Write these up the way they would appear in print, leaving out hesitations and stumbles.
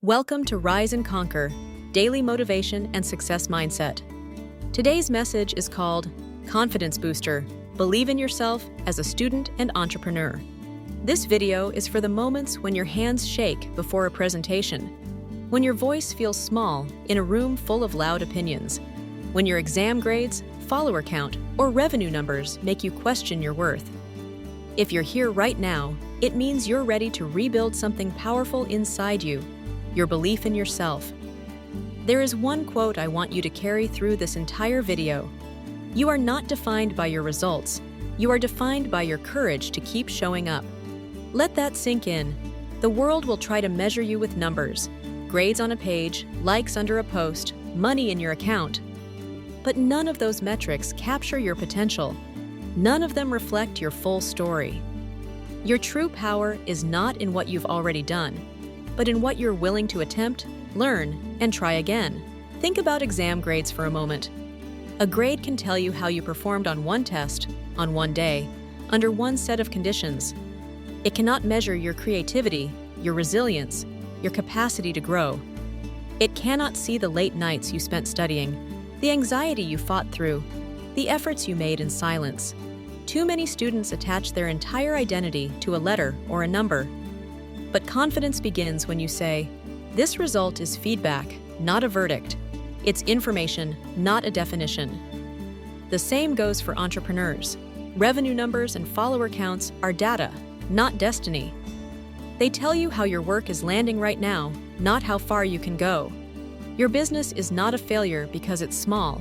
Welcome to Rise and Conquer, Daily Motivation and Success Mindset. Today's message is called Confidence Booster, Believe in Yourself as a Student and Entrepreneur. This video is for the moments when your hands shake before a presentation, when your voice feels small in a room full of loud opinions, when your exam grades, follower count, or revenue numbers make you question your worth. If you're here right now, it means you're ready to rebuild something powerful inside you, your belief in yourself. There is one quote I want you to carry through this entire video. You are not defined by your results. You are defined by your courage to keep showing up. Let that sink in. The world will try to measure you with numbers, grades on a page, likes under a post, money in your account. But none of those metrics capture your potential. None of them reflect your full story. Your true power is not in what you've already done, but in what you're willing to attempt, learn, and try again. Think about exam grades for a moment. A grade can tell you how you performed on one test, on one day, under one set of conditions. It cannot measure your creativity, your resilience, your capacity to grow. It cannot see the late nights you spent studying, the anxiety you fought through, the efforts you made in silence. Too many students attach their entire identity to a letter or a number. But confidence begins when you say, "This result is feedback, not a verdict. It's information, not a definition." The same goes for entrepreneurs. Revenue numbers and follower counts are data, not destiny. They tell you how your work is landing right now, not how far you can go. Your business is not a failure because it's small.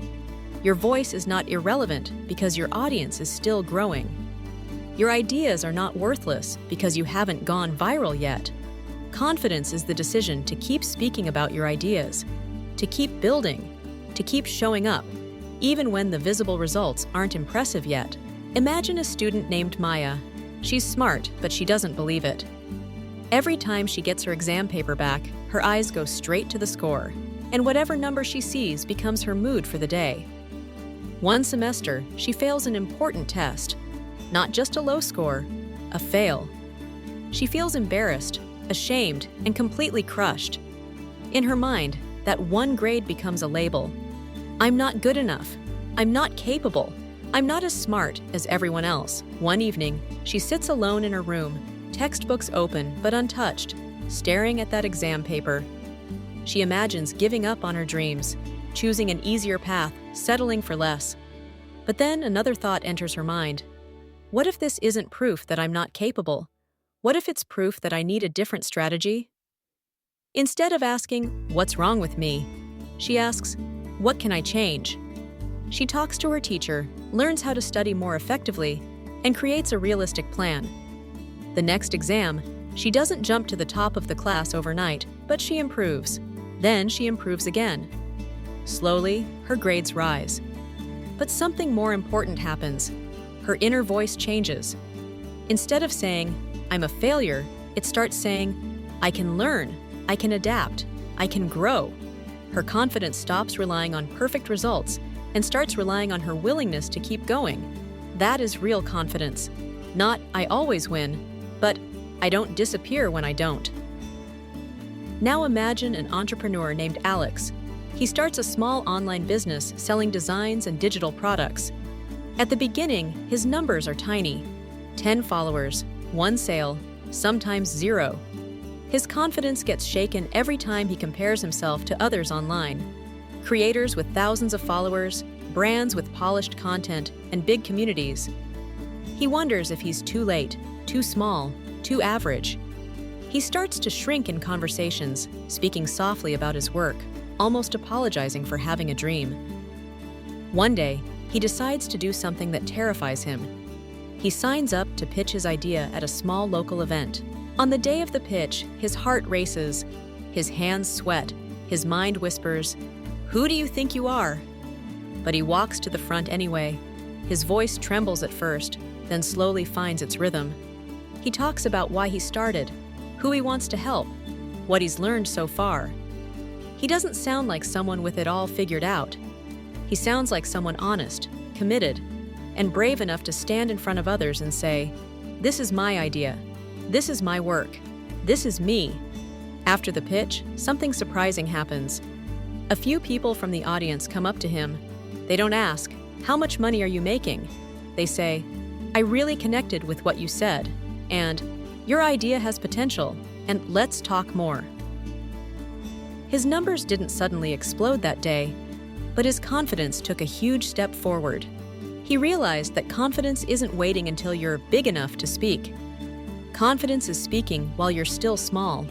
Your voice is not irrelevant because your audience is still growing. Your ideas are not worthless because you haven't gone viral yet. Confidence is the decision to keep speaking about your ideas, to keep building, to keep showing up, even when the visible results aren't impressive yet. Imagine a student named Maya. She's smart, but she doesn't believe it. Every time she gets her exam paper back, her eyes go straight to the score, and whatever number she sees becomes her mood for the day. One semester, she fails an important test. Not just a low score, a fail. She feels embarrassed, ashamed, and completely crushed. In her mind, that one grade becomes a label. I'm not good enough. I'm not capable. I'm not as smart as everyone else. One evening, she sits alone in her room, textbooks open but untouched, staring at that exam paper. She imagines giving up on her dreams, choosing an easier path, settling for less. But then another thought enters her mind. What if this isn't proof that I'm not capable? What if it's proof that I need a different strategy? Instead of asking, "What's wrong with me?" she asks, "What can I change?" She talks to her teacher, learns how to study more effectively, and creates a realistic plan. The next exam, she doesn't jump to the top of the class overnight, but she improves. Then she improves again. Slowly, her grades rise. But something more important happens. Her inner voice changes. Instead of saying, "I'm a failure," it starts saying, "I can learn, I can adapt, I can grow." Her confidence stops relying on perfect results and starts relying on her willingness to keep going. That is real confidence. Not, "I always win," but "I don't disappear when I don't." Now imagine an entrepreneur named Alex. He starts a small online business selling designs and digital products. At the beginning, his numbers are tiny. 10 followers, 1 sale, sometimes 0. His confidence gets shaken every time he compares himself to others online. Creators with thousands of followers, brands with polished content, and big communities. He wonders if he's too late, too small, too average. He starts to shrink in conversations, speaking softly about his work, almost apologizing for having a dream. One day, he decides to do something that terrifies him. He signs up to pitch his idea at a small local event. On the day of the pitch, his heart races, his hands sweat, his mind whispers, "Who do you think you are?" But he walks to the front anyway. His voice trembles at first, then slowly finds its rhythm. He talks about why he started, who he wants to help, what he's learned so far. He doesn't sound like someone with it all figured out. He sounds like someone honest, committed, and brave enough to stand in front of others and say, "This is my idea. This is my work. This is me." After the pitch, something surprising happens. A few people from the audience come up to him. They don't ask, "How much money are you making?" They say, "I really connected with what you said," and "Your idea has potential, and let's talk more." His numbers didn't suddenly explode that day, but his confidence took a huge step forward. He realized that confidence isn't waiting until you're big enough to speak. Confidence is speaking while you're still small.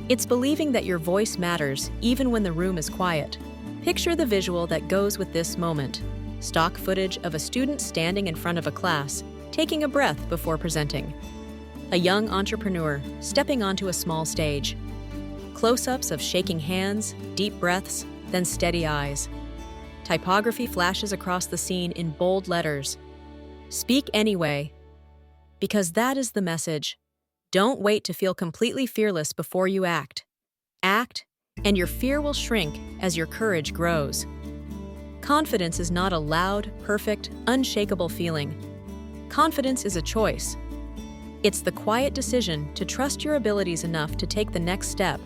It's believing that your voice matters even when the room is quiet. Picture the visual that goes with this moment. Stock footage of a student standing in front of a class, taking a breath before presenting. A young entrepreneur stepping onto a small stage. Close-ups of shaking hands, deep breaths, then steady eyes. Typography flashes across the scene in bold letters. Speak anyway, because that is the message. Don't wait to feel completely fearless before you act. Act, and your fear will shrink as your courage grows. Confidence is not a loud, perfect, unshakable feeling. Confidence is a choice. It's the quiet decision to trust your abilities enough to take the next step,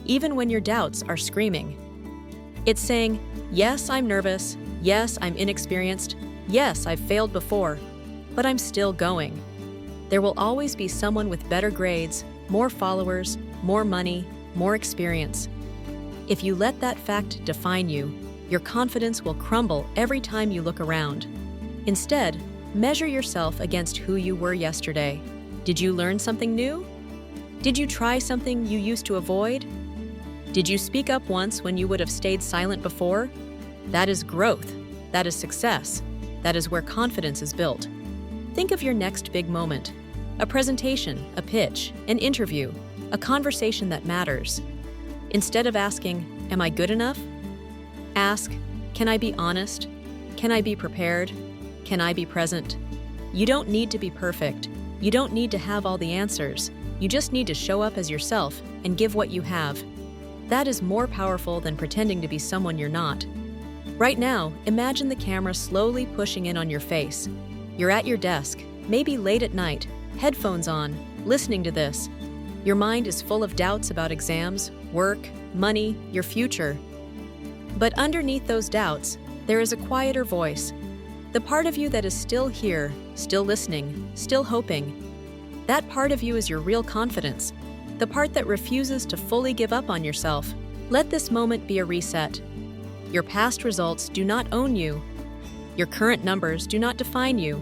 even when your doubts are screaming. It's saying, "Yes, I'm nervous. Yes, I'm inexperienced. Yes, I've failed before, but I'm still going." There will always be someone with better grades, more followers, more money, more experience. If you let that fact define you, your confidence will crumble every time you look around. Instead, measure yourself against who you were yesterday. Did you learn something new? Did you try something you used to avoid? Did you speak up once when you would have stayed silent before? That is growth. That is success. That is where confidence is built. Think of your next big moment. A presentation, a pitch, an interview, a conversation that matters. Instead of asking, "Am I good enough?" ask, "Can I be honest? Can I be prepared? Can I be present?" You don't need to be perfect. You don't need to have all the answers. You just need to show up as yourself and give what you have. That is more powerful than pretending to be someone you're not. Right now, imagine the camera slowly pushing in on your face. You're at your desk, maybe late at night, headphones on, listening to this. Your mind is full of doubts about exams, work, money, your future. But underneath those doubts, there is a quieter voice. The part of you that is still here, still listening, still hoping. That part of you is your real confidence, the part that refuses to fully give up on yourself. Let this moment be a reset. Your past results do not own you. Your current numbers do not define you.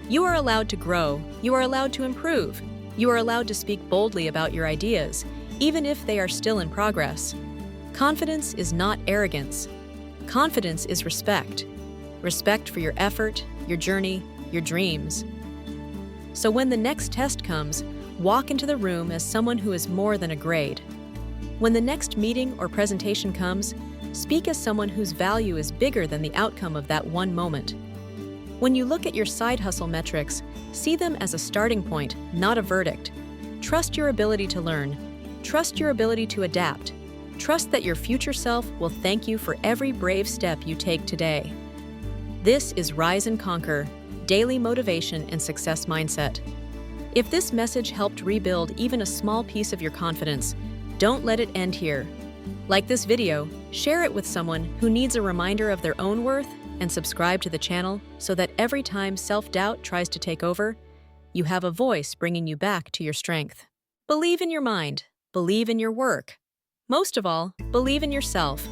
You are allowed to grow. You are allowed to improve. You are allowed to speak boldly about your ideas, even if they are still in progress. Confidence is not arrogance. Confidence is respect. Respect for your effort, your journey, your dreams. So when the next test comes, walk into the room as someone who is more than a grade. When the next meeting or presentation comes, speak as someone whose value is bigger than the outcome of that one moment. When you look at your side hustle metrics, see them as a starting point, not a verdict. Trust your ability to learn. Trust your ability to adapt. Trust that your future self will thank you for every brave step you take today. This is Rise and Conquer, Daily Motivation and Success Mindset. If this message helped rebuild even a small piece of your confidence, don't let it end here. Like this video, share it with someone who needs a reminder of their own worth, and subscribe to the channel so that every time self-doubt tries to take over, you have a voice bringing you back to your strength. Believe in your mind. Believe in your work. Most of all, believe in yourself.